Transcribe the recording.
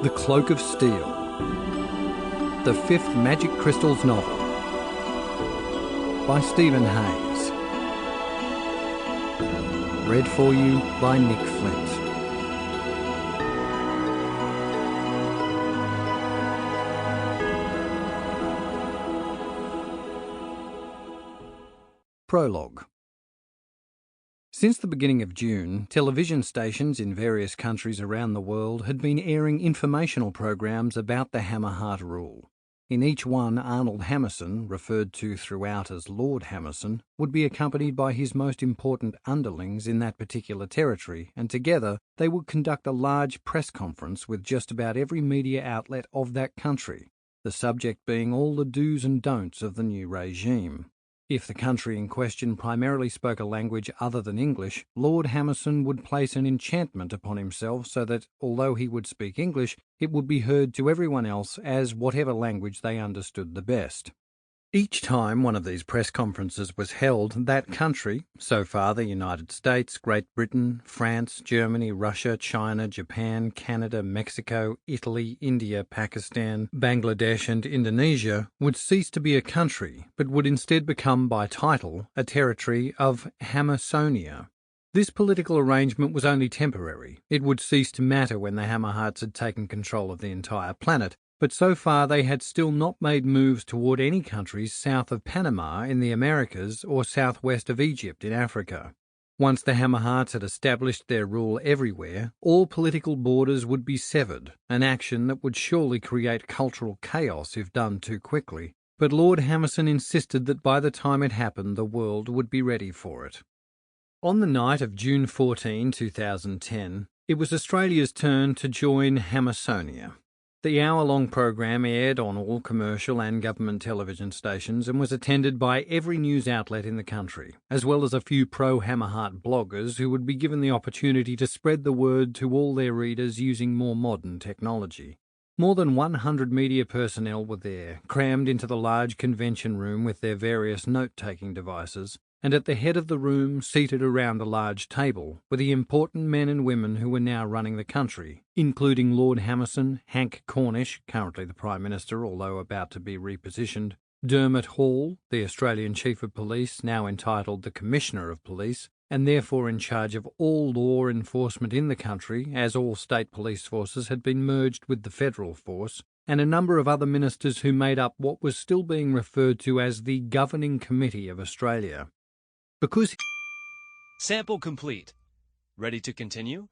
The Cloak of Steel, the fifth Magic Crystals novel, by Stephen Hayes. Read for you by Nick Flint. Prologue. Since the beginning of June, television stations in various countries around the world had been airing informational programs about the Hammerheart rule. In each one, Arnold Hammerson, referred to throughout as Lord Hammerson, would be accompanied by his most important underlings in that particular territory, and together they would conduct a large press conference with just about every media outlet of that country, the subject being all the do's and don'ts of the new regime. If the country in question primarily spoke a language other than English, Lord Hammerson would place an enchantment upon himself so that, although he would speak English, it would be heard to everyone else as whatever language they understood the best. Each time one of these press conferences was held, that country, so far the United States, Great Britain, France, Germany, Russia, China, Japan, Canada, Mexico, Italy, India, Pakistan, Bangladesh and Indonesia, would cease to be a country, but would instead become, by title, a territory of Hammersonia. This political arrangement was only temporary. It would cease to matter when the Hammerhearts had taken control of the entire planet, but so far they had still not made moves toward any countries south of Panama in the Americas or southwest of Egypt in Africa. Once the Hammerhearts had established their rule everywhere, all political borders would be severed, an action that would surely create cultural chaos if done too quickly. But Lord Hammerson insisted that by the time it happened the world would be ready for it. On the night of June 14, 2010, it was Australia's turn to join Hammersonia. The hour-long program aired on all commercial and government television stations and was attended by every news outlet in the country, as well as a few pro-Hammerheart bloggers who would be given the opportunity to spread the word to all their readers using more modern technology. More than 100 media personnel were there, crammed into the large convention room with their various note-taking devices, and at the head of the room, seated around a large table, were the important men and women who were now running the country, including Lord Hammerson, Hank Cornish, currently the Prime Minister although about to be repositioned, Dermot Hall, the Australian Chief of Police, now entitled the Commissioner of Police, and therefore in charge of all law enforcement in the country, as all state police forces had been merged with the federal force, and a number of other ministers who made up what was still being referred to as the Governing Committee of Australia. Because Sample complete. Ready to continue?